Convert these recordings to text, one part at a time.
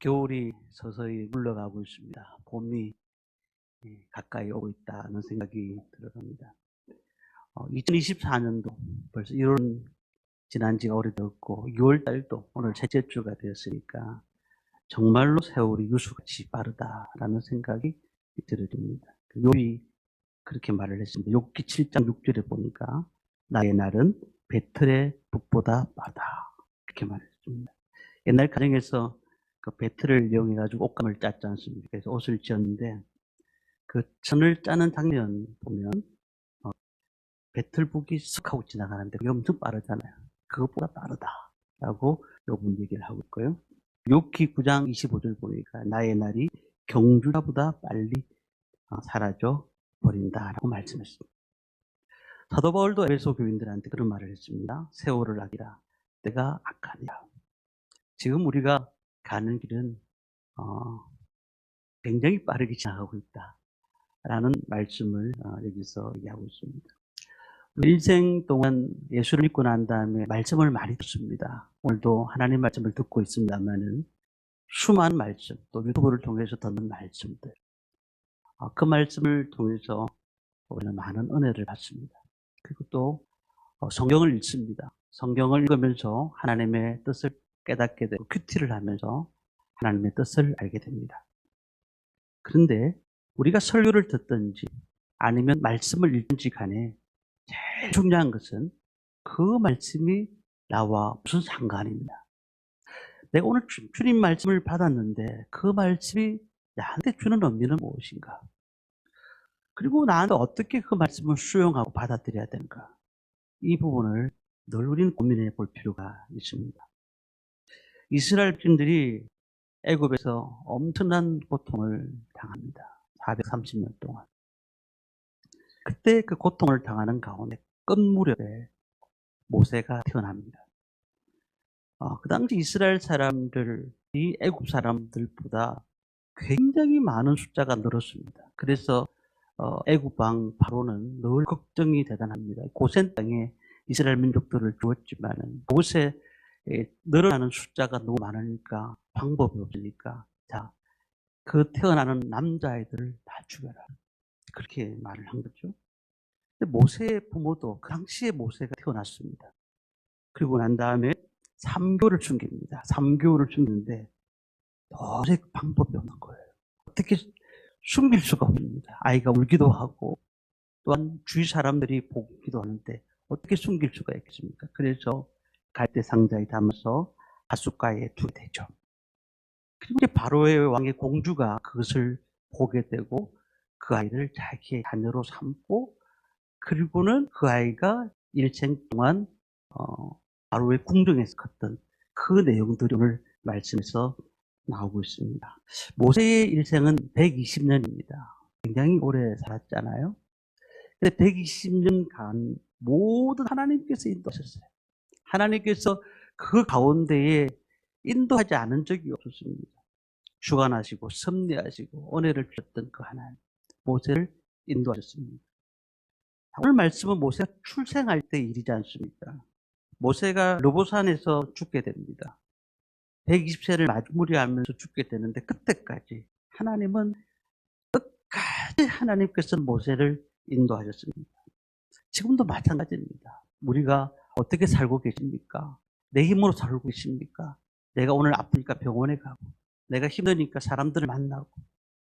겨울이 서서히 물러가고 있습니다. 봄이 가까이 오고 있다는 생각이 들어갑니다. 2024년도 벌써 1월 지난 지가 오래되었고 6월 달도 오늘 셋째 주가 되었으니까 정말로 세월이 유수같이 빠르다라는 생각이 들어집니다. 욥이 그렇게 말을 했습니다. 욥기 7장 6절에 보니까 나의 날은 배틀의 북보다 빠르다 이렇게 말했습니다. 옛날 가정에서 그 배틀을 이용해 가지고 옷감을 짰지 않습니까? 그래서 옷을 지었는데 그 천을 짜는 장면 보면 배틀북이 쓱 하고 지나가는데 그게 엄청 빠르잖아요. 그것보다 빠르다라고 욥은 얘기를 하고 있고요. 욥기 9장 25절 보니까 나의 날이 경주보다 빨리 사라져 버린다라고 말씀했습니다. 사도 바울도 에베소 교인들한테 그런 말을 했습니다. 세월을 아끼라 때가 악하니라. 지금 우리가 가는 길은 굉장히 빠르게 지나가고 있다라는 말씀을 여기서 얘기하고 있습니다. 일생 동안 예수를 믿고 난 다음에 말씀을 많이 듣습니다. 오늘도 하나님 말씀을 듣고 있습니다만은 수많은 말씀, 또 유튜브를 통해서 듣는 말씀들, 그 말씀을 통해서 우리는 많은 은혜를 받습니다. 그리고 또 성경을 읽습니다. 성경을 읽으면서 하나님의 뜻을 깨닫게 되고 큐티를 하면서 하나님의 뜻을 알게 됩니다. 그런데 우리가 설교를 듣든지 아니면 말씀을 읽든지 간에 제일 중요한 것은 그 말씀이 나와 무슨 상관입니다. 내가 오늘 주님 말씀을 받았는데 그 말씀이 나한테 주는 의미는 무엇인가? 그리고 나한테 어떻게 그 말씀을 수용하고 받아들여야 되는가? 이 부분을 늘 우리는 고민해 볼 필요가 있습니다. 이스라엘 백성들이 애굽에서 엄청난 고통을 당합니다. 430년 동안. 그때 그 고통을 당하는 가운데 끝 무렵에 모세가 태어납니다. 그 당시 이스라엘 사람들이 애굽 사람들보다 굉장히 많은 숫자가 늘었습니다. 그래서 애굽 왕 바로는 늘 걱정이 대단합니다. 고센 땅에 이스라엘 민족들을 주었지만은 그곳에 늘어나는 숫자가 너무 많으니까 방법이 없으니까 자, 그 태어나는 남자아이들을 다 죽여라. 그렇게 말을 한 거죠. 근데 모세의 부모도 그 당시에 모세가 태어났습니다. 그리고 난 다음에 3개월을 숨깁니다. 3개월을 숨기는데 도저히 방법이 없는 거예요. 어떻게 숨길 수가 없습니다. 아이가 울기도 하고 또한 주위 사람들이 보기도 하는데 어떻게 숨길 수가 있겠습니까? 그래서 갈대 상자에 담아서 하숫가에 두게 되죠. 그리고 이제 바로의 왕의 공주가 그것을 보게 되고 그 아이를 자기의 자녀로 삼고 그리고는 그 아이가 일생 동안 바로의 궁정에서 컸던 그 내용들이 오늘 말씀에서 나오고 있습니다. 모세의 일생은 120년입니다. 굉장히 오래 살았잖아요. 근데 120년간 모든 하나님께서 인도하셨어요. 하나님께서 그 가운데에 인도하지 않은 적이 없었습니다. 주관하시고 섭리하시고 은혜를 주셨던 그 하나님, 모세를 인도하셨습니다. 오늘 말씀은 모세가 출생할 때 일이지 않습니까? 모세가 르보산에서 죽게 됩니다. 120세를 맞무리하면서 죽게 되는데 그때까지 하나님은 끝까지 하나님께서 모세를 인도하셨습니다. 지금도 마찬가지입니다. 우리가 어떻게 살고 계십니까? 내 힘으로 살고 계십니까? 내가 오늘 아프니까 병원에 가고 내가 힘드니까 사람들을 만나고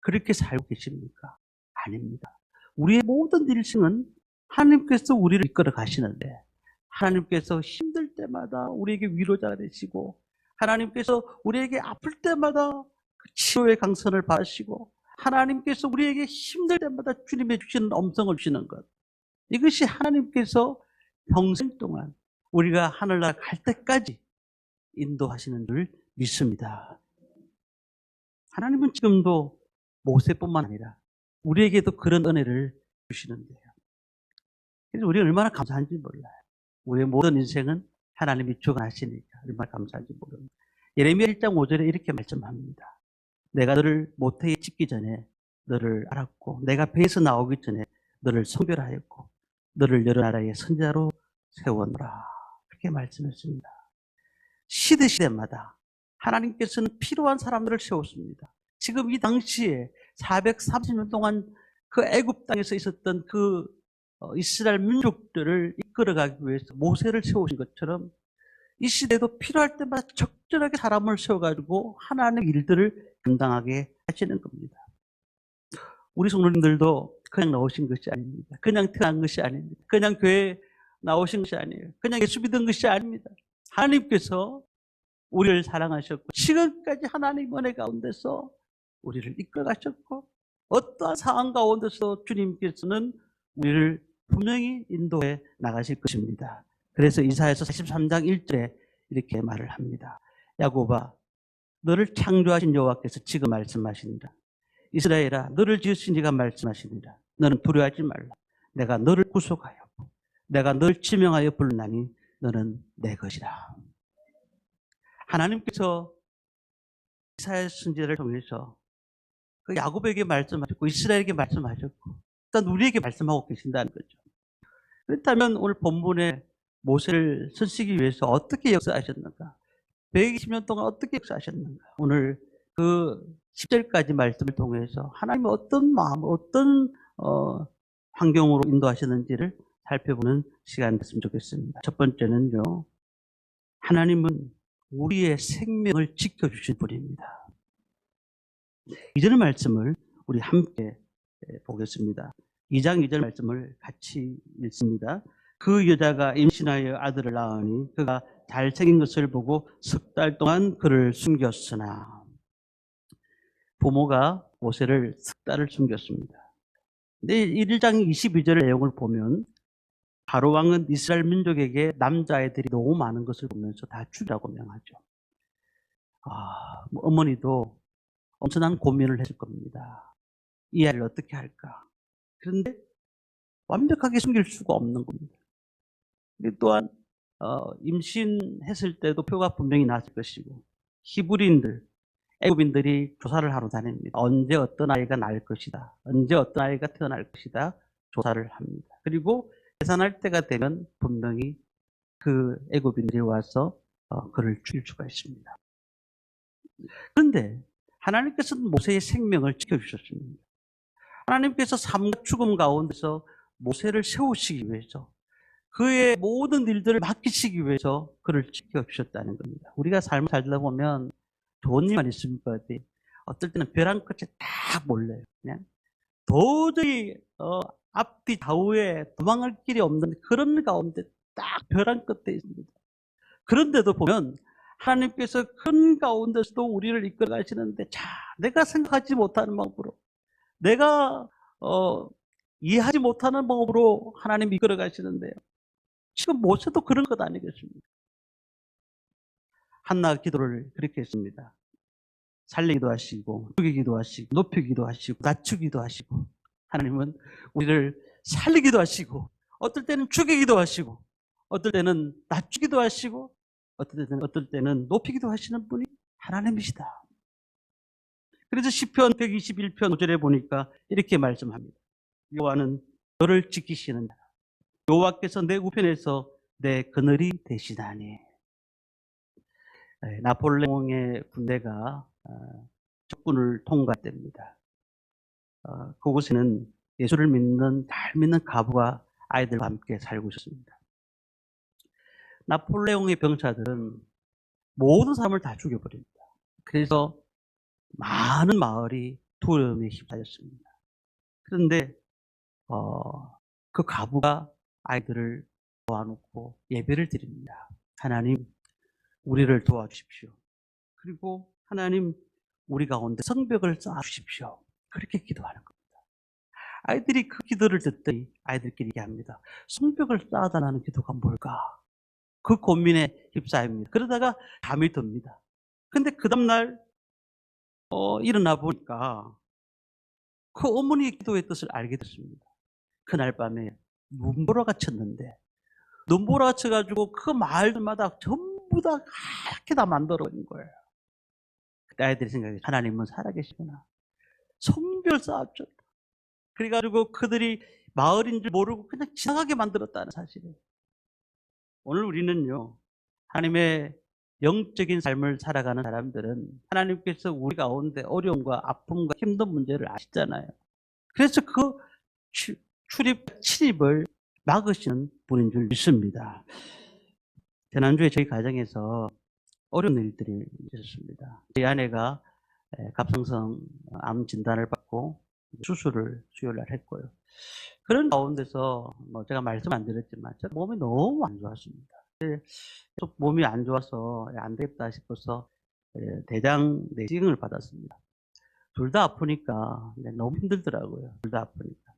그렇게 살고 계십니까? 아닙니다. 우리의 모든 일생은 하나님께서 우리를 이끌어 가시는데 하나님께서 힘들 때마다 우리에게 위로자가 되시고 하나님께서 우리에게 아플 때마다 그 치료의 강선을 받으시고 하나님께서 우리에게 힘들 때마다 주님의 주시는 음성을 주시는 것, 이것이 하나님께서 평생 동안 우리가 하늘나라 갈 때까지 인도하시는 줄 믿습니다. 하나님은 지금도 모세뿐만 아니라 우리에게도 그런 은혜를 주시는데요. 그래서 우리가 얼마나 감사한지 몰라요. 우리의 모든 인생은 하나님이 주관하시니까 얼마나 감사한지 모릅니다. 예레미야 1장 5절에 이렇게 말씀합니다. 내가 너를 모태에 짓기 전에 너를 알았고 내가 배에서 나오기 전에 너를 성별하였고 너를 여러 나라의 선지자로 세워놓으라. 그렇게 말씀했습니다. 시대마다 하나님께서는 필요한 사람들을 세웠습니다. 지금 이 당시에 430년 동안 그 애굽 땅에서 있었던 그 이스라엘 민족들을 이끌어가기 위해서 모세를 세우신 것처럼 이 시대도 필요할 때마다 적절하게 사람을 세워가지고 하나님의 일들을 감당하게 하시는 겁니다. 우리 성도님들도 그냥 나오신 것이 아닙니다. 그냥 태어난 것이 아닙니다. 그냥 교회에 나오신 것이 아니에요. 그냥 예수 믿은 것이 아닙니다. 하나님께서 우리를 사랑하셨고 지금까지 하나님 은혜 가운데서 우리를 이끌어가셨고 어떠한 상황 가운데서 주님께서는 우리를 분명히 인도해 나가실 것입니다. 그래서 이사야서 43장 1절에 이렇게 말을 합니다. 야곱아, 너를 창조하신 여호와께서 지금 말씀하신다. 이스라엘아, 너를 지으신 이가 말씀하시니라. 너는 두려워하지 말라. 내가 너를 구속하여 내가 널 지명하여 부르나니 너는 내 것이라. 하나님께서 이사야 선지자를 통해서 그 야곱에게 말씀하셨고 이스라엘에게 말씀하셨고 일단 우리에게 말씀하고 계신다는 거죠. 그렇다면 오늘 본문에 모세를 서시기 위해서 어떻게 역사하셨는가? 120년 동안 어떻게 역사하셨는가? 오늘 그 10절까지 말씀을 통해서 하나님이 어떤 마음, 어떤 환경으로 인도하셨는지를 살펴보는 시간이 됐으면 좋겠습니다. 첫 번째는요, 하나님은 우리의 생명을 지켜주신 분입니다. 이전의 말씀을 우리 함께 보겠습니다. 2장 2절 말씀을 같이 읽습니다. 그 여자가 임신하여 아들을 낳으니 그가 잘생긴 것을 보고 석 달 동안 그를 숨겼으나 부모가 모세를 석 달을 숨겼습니다. 근데 1장 22절 내용을 보면 바로 왕은 이스라엘 민족에게 남자아이들이 너무 많은 것을 보면서 다 죽이라고 명하죠. 어머니도 엄청난 고민을 했을 겁니다. 이 아이를 어떻게 할까? 그런데 완벽하게 숨길 수가 없는 겁니다. 또한 임신했을 때도 표가 분명히 나왔을 것이고 히브리인들, 애굽인들이 조사를 하러 다닙니다. 언제 어떤 아이가 날 것이다. 언제 어떤 아이가 태어날 것이다. 조사를 합니다. 그리고 계산할 때가 되면 분명히 그 애굽인들이 와서 그를 죽일 수가 있습니다. 그런데 하나님께서는 모세의 생명을 지켜주셨습니다. 하나님께서 삶과 죽음 가운데서 모세를 세우시기 위해서 그의 모든 일들을 맡기시기 위해서 그를 지켜주셨다는 겁니다. 우리가 삶을 살다 보면 좋은 일만 있습니까? 어떨 때는 벼랑 끝에 딱 몰려요. 그냥 도저히 앞뒤 좌우에 도망갈 길이 없는 그런 가운데 딱 벼랑 끝에 있습니다. 그런데도 보면 하나님께서 큰 가운데서도 우리를 이끌어 가시는데 내가 생각하지 못하는 방법으로 내가 이해하지 못하는 방법으로 하나님 이끌어 가시는데요. 지금 모세도 그런 것 아니겠습니까? 한나가 기도를 그렇게 했습니다. 살리기도 하시고 죽이기도 하시고 높이기도 하시고 낮추기도 하시고 하나님은 우리를 살리기도 하시고 어떨 때는 죽이기도 하시고 어떨 때는 낮추기도 하시고 어떨 때는 높이기도 하시는 분이 하나님이시다. 그래서 시편 121편 5절에 보니까 이렇게 말씀합니다. 여호와는 너를 지키시는 자라. 여호와께서 내 우편에서 내 그늘이 되시다니. 나폴레옹의 군대가 적군을 통과할 때입니다. 그곳에는 예수를 믿는 잘 믿는 가부가 아이들과 함께 살고 있었습니다. 나폴레옹의 병사들은 모든 사람을 다 죽여버립니다. 그래서 많은 마을이 두려움에 휩싸였습니다. 그런데 그 가부가 아이들을 모아놓고 예배를 드립니다. 하나님, 우리를 도와주십시오. 그리고 하나님, 우리 가운데 성벽을 쌓아주십시오. 그렇게 기도하는 겁니다. 아이들이 그 기도를 듣더니 아이들끼리 얘기합니다. 성벽을 쌓아달라는 기도가 뭘까? 그 고민에 휩싸입니다. 그러다가 잠이 듭니다. 근데 그 다음날 일어나 보니까 그 어머니의 기도의 뜻을 알게 됐습니다. 그날 밤에 눈보라가 쳤는데 눈보라가 쳐가지고 그 마을들마다 전부 다 하얗게 다 만들어버린 거예요. 그때 아이들이 생각해 하나님은 살아계시구나. 성벽을 쌓아줬다. 그래가지고 그들이 마을인 줄 모르고 그냥 지나가게 만들었다는 사실이에요. 오늘 우리는요, 하나님의 영적인 삶을 살아가는 사람들은 하나님께서 우리 가운데 어려움과 아픔과 힘든 문제를 아시잖아요. 그래서 그 출입, 침입을 막으시는 분인 줄 믿습니다. 지난주에 저희 가정에서 어려운 일들이 있었습니다. 저희 아내가 갑상선 암 진단을 받고 수술을 수요일 날 했고요. 그런 가운데서 제가 말씀 안 드렸지만 제 몸이 너무 안 좋았습니다. 계속 몸이 안 좋아서 안 되겠다 싶어서 대장 내시경을 받았습니다. 둘 다 아프니까 너무 힘들더라고요. 둘 다 아프니까.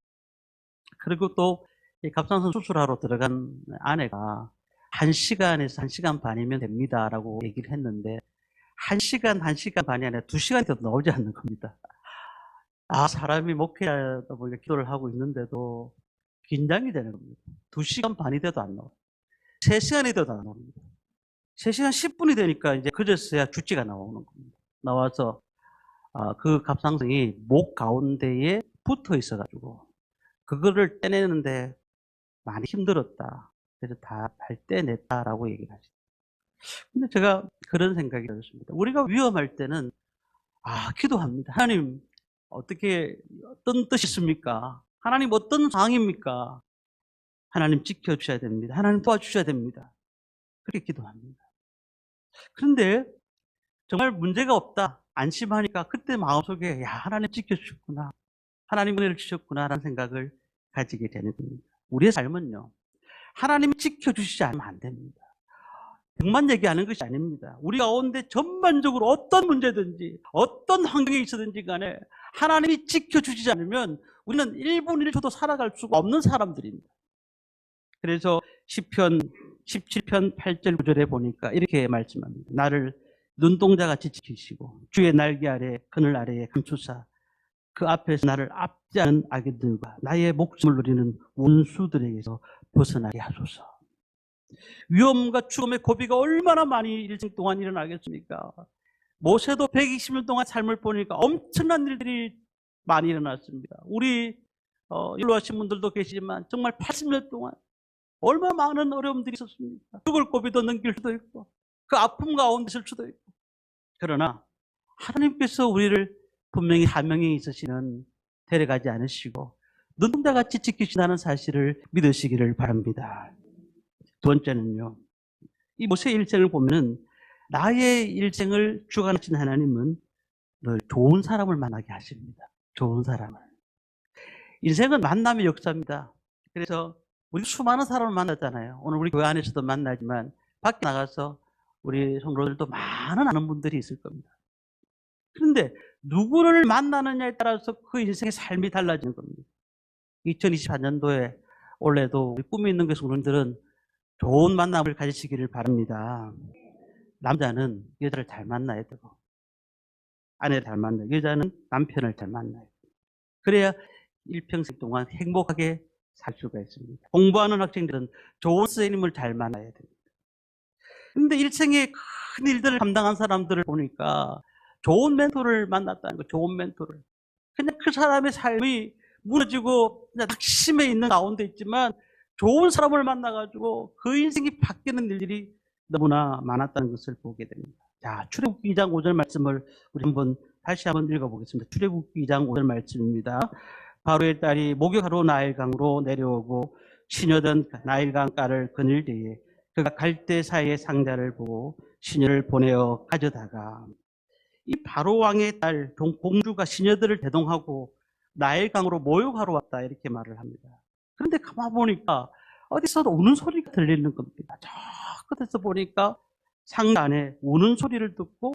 그리고 또 갑상선 수술하러 들어간 아내가 1시간에서 1시간 반이면 됩니다라고 얘기를 했는데 1시간, 1시간 반이 아니라 2시간이 더 나오지 않는 겁니다. 사람이 목회하다 보니까 기도를 하고 있는데도 긴장이 되는 겁니다. 2시간 반이 돼도 안 나와요. 3시간이 돼도 안 나옵니다. 3시간 10분이 되니까 이제 그제서야 주치가 나오는 겁니다. 나와서 그 갑상선이 목 가운데에 붙어 있어가지고 그거를 떼내는데 많이 힘들었다. 그래서 다 잘 떼냈다라고 얘기를 하시죠. 근데 제가 그런 생각이 들었습니다. 우리가 위험할 때는 기도합니다. 하나님 어떤 뜻이십니까? 하나님 어떤 상황입니까? 하나님 지켜주셔야 됩니다. 하나님 도와주셔야 됩니다. 그렇게 기도합니다. 그런데 정말 문제가 없다, 안심하니까 그때 마음속에 하나님 지켜주셨구나, 하나님 은혜를 주셨구나 라는 생각을 가지게 되는 겁니다. 우리의 삶은요, 하나님이 지켜주시지 않으면 안 됩니다. 병만 얘기하는 것이 아닙니다. 우리 가운데 전반적으로 어떤 문제든지 어떤 환경에 있어든지 간에 하나님이 지켜주시지 않으면 우리는 1분 1초도 살아갈 수가 없는 사람들입니다. 그래서 시편 17편 8절 9절에 보니까 이렇게 말씀합니다. 나를 눈동자같이 지키시고 주의 날개 아래 그늘 아래에 감추사 그 앞에서 나를 압제하는 악인들과 나의 목숨을 누리는 원수들에게서 벗어나게 하소서. 위험과 죽음의 고비가 얼마나 많이 일생 동안 일어나겠습니까? 모세도 120년 동안 삶을 보니까 엄청난 일들이 많이 일어났습니다. 우리 연로하신 분들도 계시지만 정말 80년 동안 얼마나 많은 어려움들이 있었습니까? 죽을 고비도 넘길 수도 있고 그 아픔 가운데 있을 수도 있고. 그러나 하나님께서 우리를 분명히 사명에 있으시는 데려가지 않으시고 눈동자같이 지키신다는 사실을 믿으시기를 바랍니다. 두 번째는요, 이 모세의 일생을 보면은 나의 일생을 주관하신 하나님은 늘 좋은 사람을 만나게 하십니다. 좋은 사람을. 인생은 만남의 역사입니다. 그래서 우리 수많은 사람을 만났잖아요. 오늘 우리 교회 안에서도 만나지만 밖에 나가서 우리 성도들도 많은 아는 분들이 있을 겁니다. 그런데 누구를 만나느냐에 따라서 그 인생의 삶이 달라지는 겁니다. 2024년도에 올해도 우리 꿈이 있는 그 성도들은 좋은 만남을 가지시기를 바랍니다. 남자는 여자를 잘 만나야 되고 아내를 잘 만나요. 여자는 남편을 잘 만나요. 그래야 일평생 동안 행복하게 살 수가 있습니다. 공부하는 학생들은 좋은 선생님을 잘 만나야 됩니다. 그런데 일생의 큰 일들을 감당한 사람들을 보니까 좋은 멘토를 만났다는 거, 좋은 멘토를. 그냥 그 사람의 삶이 무너지고 그냥 낙심해 있는 가운데 있지만 좋은 사람을 만나가지고 그 인생이 바뀌는 일들이 너무나 많았다는 것을 보게 됩니다. 자, 출애굽기 2장 5절 말씀을 우리 다시 한번 읽어보겠습니다. 출애굽기 2장 5절 말씀입니다. 바로의 딸이 목욕하러 나일강으로 내려오고 시녀던 나일강가를 거닐 때에 그가 갈대 사이의 상자를 보고 시녀를 보내어 가져다가, 이 바로 왕의 딸 공주가 시녀들을 대동하고 나일강으로 목욕하러 왔다 이렇게 말을 합니다. 그런데 가만 보니까 어디서 우는 소리가 들리는 겁니다. 저 끝에서 보니까 상자 안에 우는 소리를 듣고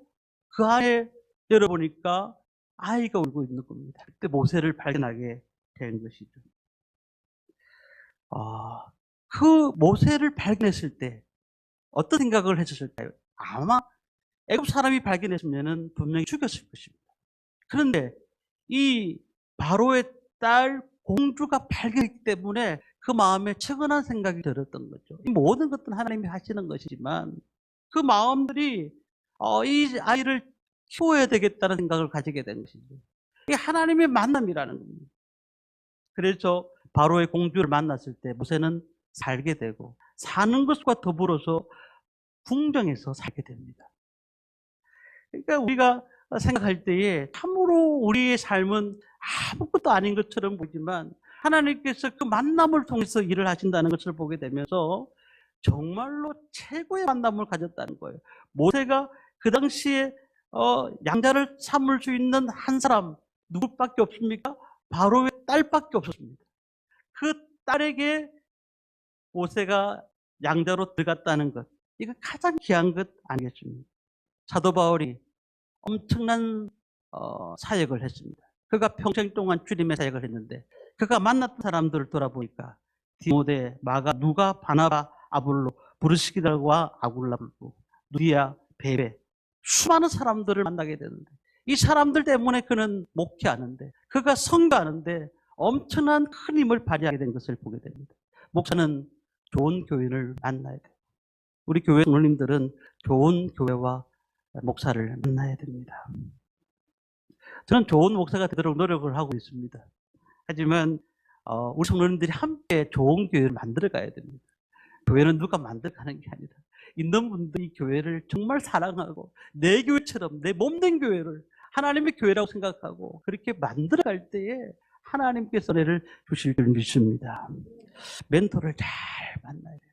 그 안에 열어보니까 아이가 울고 있는 겁니다. 그때 모세를 발견하게 된 것이죠. 그 모세를 발견했을 때 어떤 생각을 했었을까요? 아마 애굽 사람이 발견했으면 분명히 죽였을 것입니다. 그런데 이 바로의 딸 공주가 발견했기 때문에 그 마음에 측은한 생각이 들었던 거죠. 이 모든 것들은 하나님이 하시는 것이지만 그 마음들이 이 아이를 키워야 되겠다는 생각을 가지게 된 것이죠. 이게 하나님의 만남이라는 겁니다. 그래서 바로의 공주를 만났을 때 모세는 살게 되고 사는 것과 더불어서 궁정에서 살게 됩니다. 그러니까 우리가 생각할 때에 참으로 우리의 삶은 아무것도 아닌 것처럼 보이지만 하나님께서 그 만남을 통해서 일을 하신다는 것을 보게 되면서 정말로 최고의 만남을 가졌다는 거예요. 모세가 그 당시에 양자를 삼을 수 있는 한 사람 누구밖에 없습니까? 바로의 딸밖에 없었습니다. 그 딸에게 모세가 양자로 들어갔다는 것, 이거 가장 귀한 것 아니겠습니까? 사도 바울이 엄청난 사역을 했습니다. 그가 평생 동안 주님의 사역을 했는데 그가 만났던 사람들을 돌아보니까 디모데, 마가, 누가, 바나바, 아볼로, 브루스기들과 아굴라불고, 누리아, 베베, 수많은 사람들을 만나게 되는데 이 사람들 때문에 그는 목회하는데 그가 선교하는데 엄청난 큰 힘을 발휘하게 된 것을 보게 됩니다. 목사는 좋은 교인을 만나야 돼요. 우리 교회 성도님들은 좋은 교회와 목사를 만나야 됩니다. 저는 좋은 목사가 되도록 노력을 하고 있습니다. 하지만 우리 성도님들이 함께 좋은 교회를 만들어 가야 됩니다. 교회는 누가 만들어 가는 게 아니라 있는 분들이 교회를 정말 사랑하고 내 교회처럼 내 몸된 교회를 하나님의 교회라고 생각하고 그렇게 만들어 갈 때에 하나님께서 은혜를 주실 줄 믿습니다. 멘토를 잘 만나야 돼요.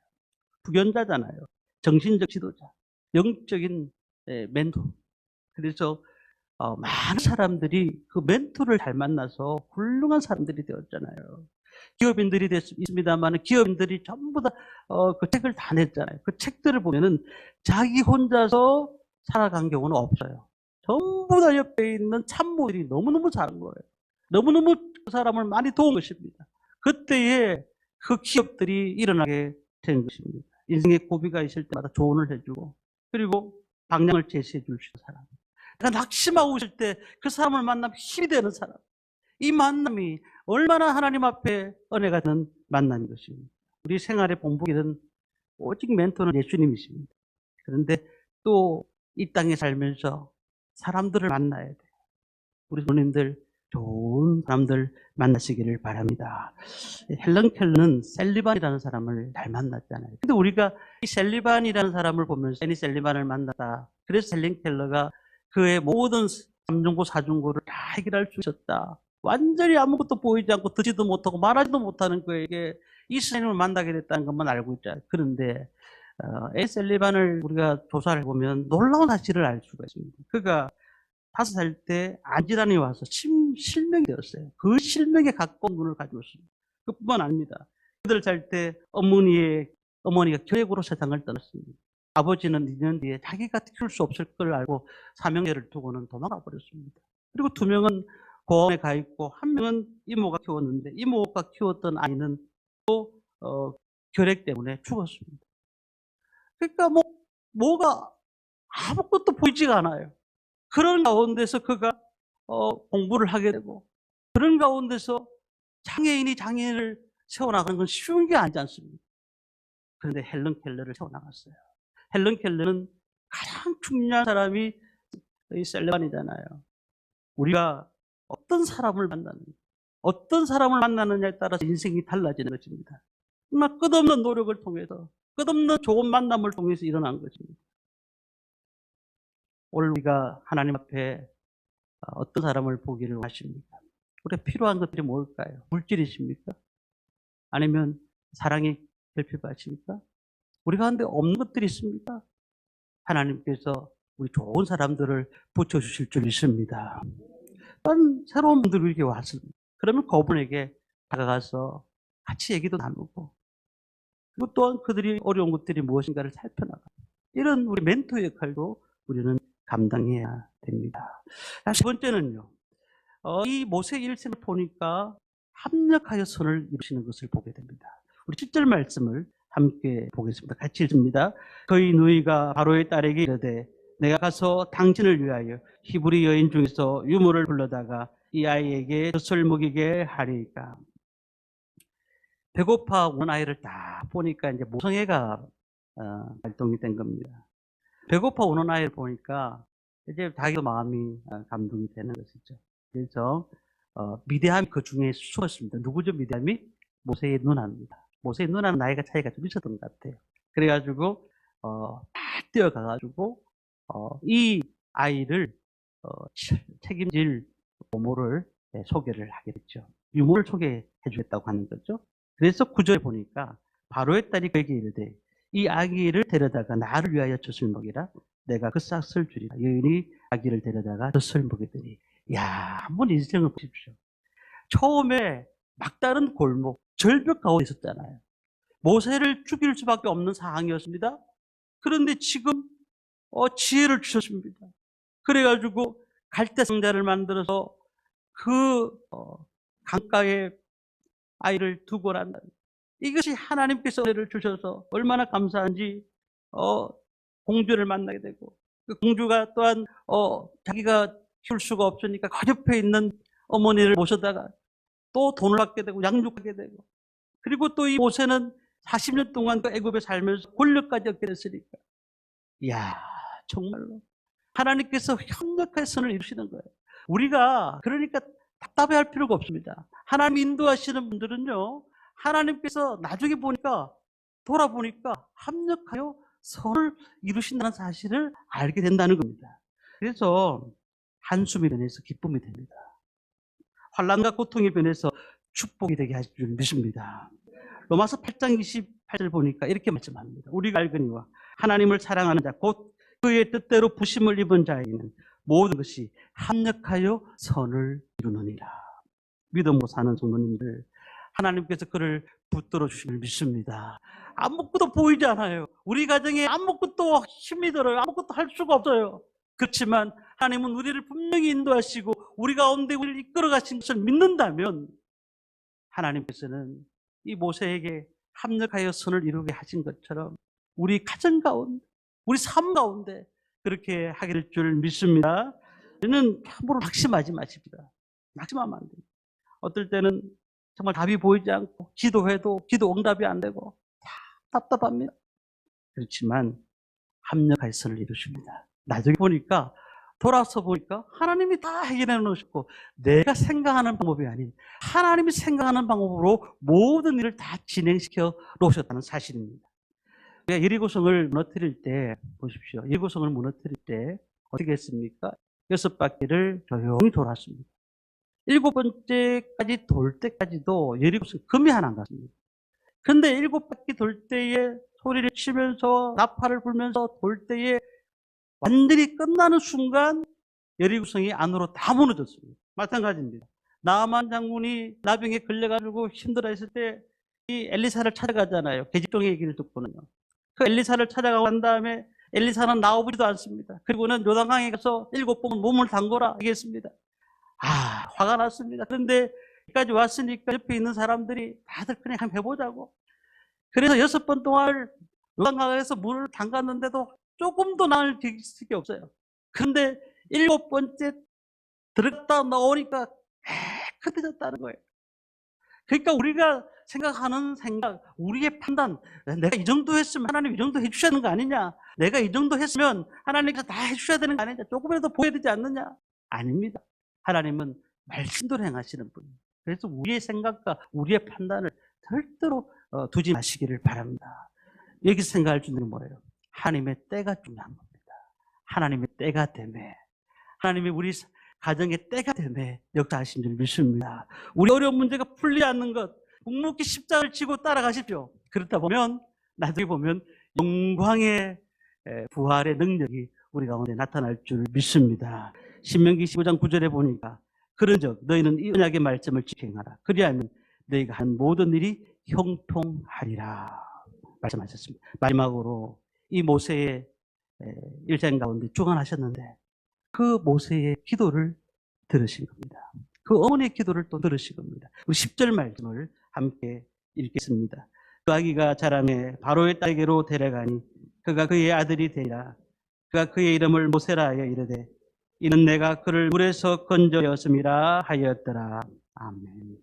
부견자잖아요. 정신적 지도자, 영적인 멘토. 그래서 많은 사람들이 그 멘토를 잘 만나서 훌륭한 사람들이 되었잖아요. 기업인들이 있습니다만 기업인들이 전부 다 그 책을 다 냈잖아요. 그 책들을 보면은 자기 혼자서 살아간 경우는 없어요. 전부 다 옆에 있는 참모들이 너무너무 잘한 거예요. 너무너무 그 사람을 많이 도운 것입니다. 그때에 그 기업들이 일어나게 된 것입니다. 인생의 고비가 있을 때마다 조언을 해주고 그리고 방향을 제시해 줄 수 있는 사람. 내가 낙심하고 있을 때 그 사람을 만나면 힘이 되는 사람. 이 만남이 얼마나 하나님 앞에 은혜가 되는 만남인 것입니다. 우리 생활의 본보기는 오직 멘토는 예수님이십니다. 그런데 또 이 땅에 살면서 사람들을 만나야 돼요. 우리 손님들 좋은 사람들 만나시기를 바랍니다. 헬런 켈러는 셀리반이라는 사람을 잘 만났잖아요. 근데 우리가 이 셀리반이라는 사람을 보면서 애니 셀리반을 만났다. 그래서 헬런 켈러가 그의 모든 3중고, 4중고를 다 해결할 수 있었다. 완전히 아무것도 보이지 않고 듣지도 못하고 말하지도 못하는 그에게 이 선생님을 만나게 됐다는 것만 알고 있잖아요. 그런데 애 셀리반을 우리가 조사를 해보면 놀라운 사실을 알 수가 있습니다. 그가 5살 때 안질환이 와서 실명이 되었어요. 그 실명에 가까운 눈을 가지고 있습니다. 그뿐만 아닙니다. 그들 살 때 어머니가 결핵으로 세상을 떠났습니다. 아버지는 2년 뒤에 자기가 키울 수 없을 걸 알고 사명제를 두고는 도망가 버렸습니다. 그리고 2명은 고아원에 가 있고 1명은 이모가 키웠는데 이모가 키웠던 아이는 또 결핵 때문에 죽었습니다. 그러니까 뭐가 아무것도 보이지가 않아요. 그런 가운데서 그가 공부를 하게 되고 그런 가운데서 장애인이 장애인을 세워나가는 건 쉬운 게 아니지 않습니까? 그런데 헬런 켈러를 세워나갔어요. 헬런 켈러는 가장 중요한 사람이 이 셀리반이잖아요. 우리가 어떤 사람을 만나느냐에 따라서 인생이 달라지는 것입니다. 정말 끝없는 노력을 통해서 끝없는 좋은 만남을 통해서 일어난 것입니다. 오늘 우리가 하나님 앞에 어떤 사람을 보기를 원하십니까? 우리가 필요한 것들이 뭘까요? 물질이십니까? 아니면 사랑이 결핍하십니까? 우리 가운데 없는 것들이 있습니까? 하나님께서 우리 좋은 사람들을 붙여주실 줄 믿습니다. 또한 새로운 분들이 이렇게 왔습니다. 그러면 그분에게 다가가서 같이 얘기도 나누고 그리고 또한 그들이 어려운 것들이 무엇인가를 살펴나가고 이런 우리 멘토 역할도 우리는 감당해야 됩니다. 세 번째는요. 이 모세 일생을 보니까 합력하여 선을 이루시는 것을 보게 됩니다. 우리 7절 말씀을 함께 보겠습니다. 같이 읽습니다. 그의 누이가 바로의 딸에게 이르되 내가 가서 당신을 위하여 히브리 여인 중에서 유모를 불러다가 이 아이에게 젖을 먹이게 하리까. 배고파 우는 아이를 딱 보니까 이제 모성애가 발동이 된 겁니다. 배고파 우는 아이를 보니까 이제 자기도 마음이 감동이 되는 것이죠. 그래서 미디암이 그 중에 숨었습니다. 누구죠? 미디암이? 모세의 누나입니다. 모세의 누나는 나이가 차이가 좀 있었던 것 같아요. 그래가지고 뛰어가가지고 이 아이를 책임질 부모를 소개를 하게 됐죠. 유모를 소개해 주겠다고 하는 거죠. 그래서 9절에 보니까 바로의 딸이 그에게 이르되 이 아기를 데려다가 나를 위하여 젖을 먹이라. 내가 그 싹을 주리라. 여인이 아기를 데려다가 젖을 먹이더니. 야, 한번 인생을 보십시오. 처음에 막다른 골목, 절벽 가운데 있었잖아요. 모세를 죽일 수밖에 없는 상황이었습니다. 그런데 지금 지혜를 주셨습니다. 그래가지고 갈대 상자를 만들어서 그 강가에 아이를 두고 난다. 이것이 하나님께서 은혜를 주셔서 얼마나 감사한지 공주를 만나게 되고, 그 공주가 또한 자기가 키울 수가 없으니까 그 옆에 있는 어머니를 모셔다가 또 돈을 받게 되고 양육하게 되고, 그리고 또 이 모세는 40년 동안 그 애굽에 살면서 권력까지 얻게 됐으니까, 이야, 정말로 하나님께서 협력의 선을 이루시는 거예요. 우리가 그러니까 답답해할 필요가 없습니다. 하나님 인도하시는 분들은요, 하나님께서 나중에 보니까, 돌아보니까 합력하여 선을 이루신다는 사실을 알게 된다는 겁니다. 그래서 한숨이 변해서 기쁨이 됩니다. 환난과 고통이 변해서 축복이 되게 하실 줄 믿습니다. 로마서 8장 28절 보니까 이렇게 말씀합니다. 우리가 알거니와 하나님을 사랑하는 자 곧 그의 뜻대로 부심을 입은 자에게는 모든 것이 합력하여 선을 이루느니라. 믿음으로 사는 성도님들, 하나님께서 그를 붙들어 주심을 믿습니다. 아무것도 보이지 않아요. 우리 가정에 아무것도 힘이 들어요. 아무것도 할 수가 없어요. 그렇지만 하나님은 우리를 분명히 인도하시고 우리 가운데 우리를 이끌어 가신 것을 믿는다면, 하나님께서는 이 모세에게 합력하여 선을 이루게 하신 것처럼 우리 가정 가운데, 우리 삶 가운데 그렇게 하게 될 줄 믿습니다. 우리는 함부로 낙심하지 마십니다. 낙심하면 안 됩니다. 어떨 때는 정말 답이 보이지 않고 기도해도 기도 응답이 안 되고 답답합니다. 그렇지만 합력하여 선을 이루십니다. 나중에 보니까, 돌아서 보니까 하나님이 다 해결해 놓으셨고, 내가 생각하는 방법이 아닌 하나님이 생각하는 방법으로 모든 일을 다 진행시켜 놓으셨다는 사실입니다. 우리가 여리고성을 무너뜨릴 때 보십시오. 여리고성을 무너뜨릴 때 어떻게 했습니까? 6바퀴를 조용히 돌았습니다. 7번째까지 돌 때까지도 여리고성 금이 하나 안 갔습니다. 그런데 7바퀴 돌 때에 소리를 치면서 나팔을 불면서 돌 때에 완전히 끝나는 순간 여리고성이 안으로 다 무너졌습니다. 마찬가지입니다. 나아만 장군이 나병에 걸려가지고 힘들어했을 때 이 엘리사를 찾아가잖아요. 계집종의 얘기를 듣고는요. 그 엘리사를 찾아가고 난 다음에 엘리사는 나오지도 않습니다. 그리고는 요단강에 가서 7번 몸을 담궈라 얘기했습니다. 화가 났습니다. 그런데 여기까지 왔으니까 옆에 있는 사람들이 다들 그냥 한번 해보자고. 그래서 6번 동안 요단강에서 물을 담갔는데도 조금도 나을 게 없어요. 그런데 7번째 들어갔다 나오니까 깨끗해졌다는 거예요. 그러니까 우리가 생각하는 생각, 우리의 판단, 내가 이 정도 했으면 하나님 이 정도 해주셔야 되는 거 아니냐, 내가 이 정도 했으면 하나님께서 다 해주셔야 되는 거 아니냐, 조금이라도 보여야 되지 않느냐. 아닙니다. 하나님은 말씀대로 행하시는 분이에요. 그래서 우리의 생각과 우리의 판단을 절대로 두지 마시기를 바랍니다. 여기서 생각할 수 있는 건 뭐예요? 하나님의 때가 중요한 겁니다. 하나님의 때가 되매, 하나님이 우리 가정의 때가 되매 역사하신 줄 믿습니다. 우리 어려운 문제가 풀리지 않는 것, 묵묵히 십자가를 지고 따라가십시오. 그렇다 보면 나중에 보면 영광의 부활의 능력이 우리 가운데 나타날 줄 믿습니다. 신명기 15장 9절에 보니까 그런즉 너희는 이 언약의 말씀을 지켜행하라. 그리하면 너희가 한 모든 일이 형통하리라 말씀하셨습니다. 마지막으로 이 모세의 일생 가운데 주관하셨는데 그 모세의 기도를 들으신 겁니다. 그 어머니의 기도를 또 들으신 겁니다. 우리 10절 말씀을 함께 읽겠습니다. 그 아기가 자라매 바로의 딸에게로 데려가니 그가 그의 아들이 되리라. 그가 그의 이름을 모세라 하여 이르되 이는 내가 그를 물에서 건져였음이라 하였더라. 아멘.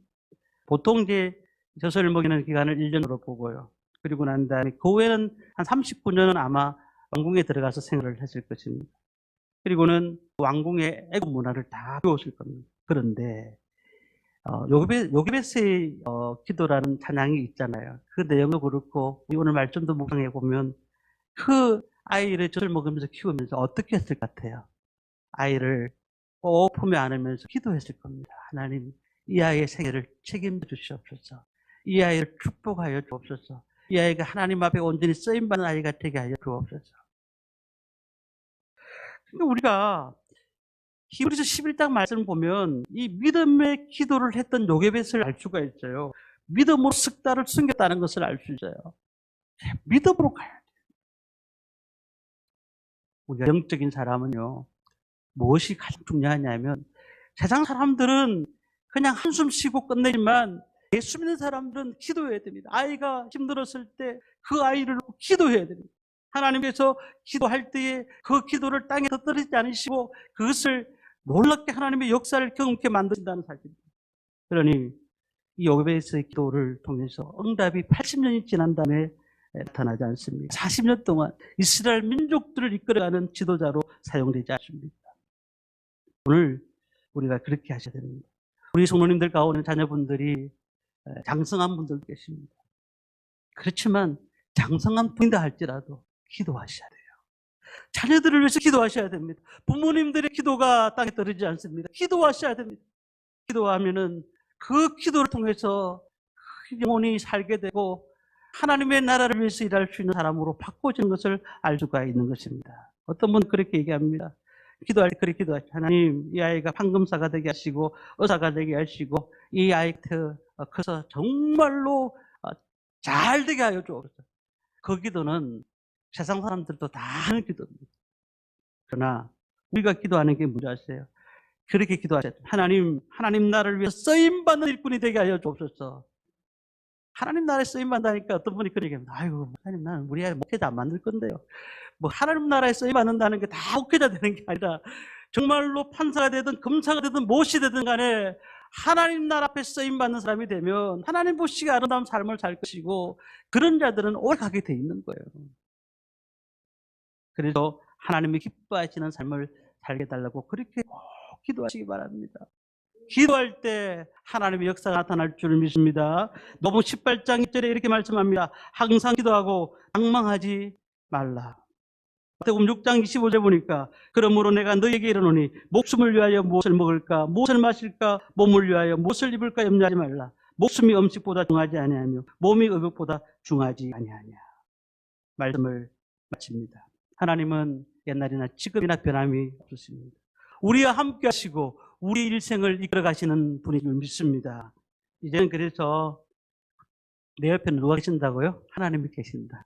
보통 이제 젖을 먹이는 기간을 1년으로 보고요. 그리고 난 다음에 그 후에는 한 39년은 아마 왕궁에 들어가서 생활을 했을 것입니다. 그리고는 왕궁의 애국 문화를 다 배웠을 겁니다. 그런데 요게베스의 기도라는 찬양이 있잖아요. 그 내용도 그렇고 우리 오늘 말씀도 묵상해 보면 그 아이를 젖을 먹으면서 키우면서 어떻게 했을 것 같아요? 아이를 꼭 품에 안으면서 기도했을 겁니다. 하나님, 이 아이의 생애를 책임져 주시옵소서. 이 아이를 축복하여 주옵소서. 이 아이가 하나님 앞에 온전히 쓰임받는 아이가 되게 하여 주옵소서. 근데 우리가 히브리서 11장 말씀을 보면 이 믿음의 기도를 했던 요게벳을 알 수가 있어요. 믿음으로 석 달을 숨겼다는 것을 알 수 있어요. 믿음으로 가야 돼요. 우리가 영적인 사람은요, 무엇이 가장 중요하냐면, 세상 사람들은 그냥 한숨 쉬고 끝내지만 예수 믿는 사람들은 기도해야 됩니다. 아이가 힘들었을 때 그 아이를 기도해야 됩니다. 하나님께서 기도할 때에 그 기도를 땅에 떨어지지 않으시고 그것을 놀랍게 하나님의 역사를 경험케 만드신다는 사실입니다. 그러니 이 요베스의 기도를 통해서 응답이 80년이 지난 다음에 나타나지 않습니다. 40년 동안 이스라엘 민족들을 이끌어가는 지도자로 사용되지 않습니다. 오늘 우리가 그렇게 하셔야 됩니다. 우리 성도님들 가운데 자녀분들이 장성한 분들도 계십니다. 그렇지만 장성한 분이다 할지라도 기도하셔야 돼요. 자녀들을 위해서 기도하셔야 됩니다. 부모님들의 기도가 땅에 떨어지지 않습니다. 기도하셔야 됩니다. 기도하면은 그 기도를 통해서 영혼이 살게 되고 하나님의 나라를 위해서 일할 수 있는 사람으로 바꿔지는 것을 알 수가 있는 것입니다. 어떤 분은 그렇게 얘기합니다. 기도할 때 그렇게 기도하시죠. 하나님, 이 아이가 판검사가 되게 하시고 의사가 되게 하시고 이 아이가 커서 정말로 잘 되게 하여 주옵소서. 그 기도는 세상 사람들도 다 하는 기도입니다. 그러나 우리가 기도하는 게 뭔지 아세요? 그렇게 기도하세요. 하나님 나라를 위해서 쓰임받는 일꾼이 되게 하여 주옵소서. 하나님 나라에 쓰임받는다니까 어떤 분이 그렇게 합니다. 아이고, 하나님, 나는 우리 아이 목회자 안 만들 건데요. 뭐 하나님 나라에 쓰임받는다는 게 다 목회자 되는 게 아니라 정말로 판사가 되든 검사가 되든 무엇이 되든 간에 하나님 나라 앞에 쓰임받는 사람이 되면 하나님 보시기에 아름다운 삶을 살 것이고 그런 자들은 오래 가게 돼 있는 거예요. 그래서 하나님이 기뻐하시는 삶을 살게 달라고 그렇게 꼭 기도하시기 바랍니다. 기도할 때 하나님의 역사가 나타날 줄 믿습니다. 너무 18장 1절에 이렇게 말씀합니다. 항상 기도하고 낭망하지 말라. 마태복음 6장 25절 보니까 그러므로 내가 너에게 이르노니 목숨을 위하여 무엇을 먹을까 무엇을 마실까 몸을 위하여 무엇을 입을까 염려하지 말라. 목숨이 음식보다 중하지 아니하며 몸이 의복보다 중하지 아니하냐. 말씀을 마칩니다. 하나님은 옛날이나 지금이나 변함이 없으십니다. 우리와 함께 하시고 우리 일생을 이끌어 가시는 분인 줄 믿습니다. 이제는 그래서 내 옆에는 누가 계신다고요? 하나님이 계신다.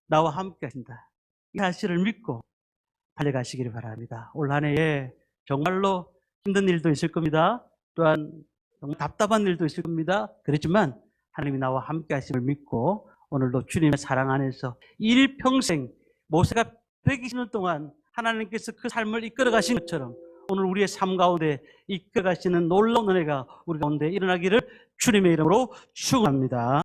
나와 함께 하신다. 이 사실을 믿고 달려가시기를 바랍니다. 올 한 해에 정말로 힘든 일도 있을 겁니다. 또한 정말 답답한 일도 있을 겁니다. 그렇지만 하나님이 나와 함께 하심을 믿고 오늘도 주님의 사랑 안에서 일평생 모세가 120년 동안 하나님께서 그 삶을 이끌어 가신 것처럼 오늘 우리의 삶 가운데 이끌어 가시는 놀라운 은혜가 우리 가운데 일어나기를 주님의 이름으로 축원합니다.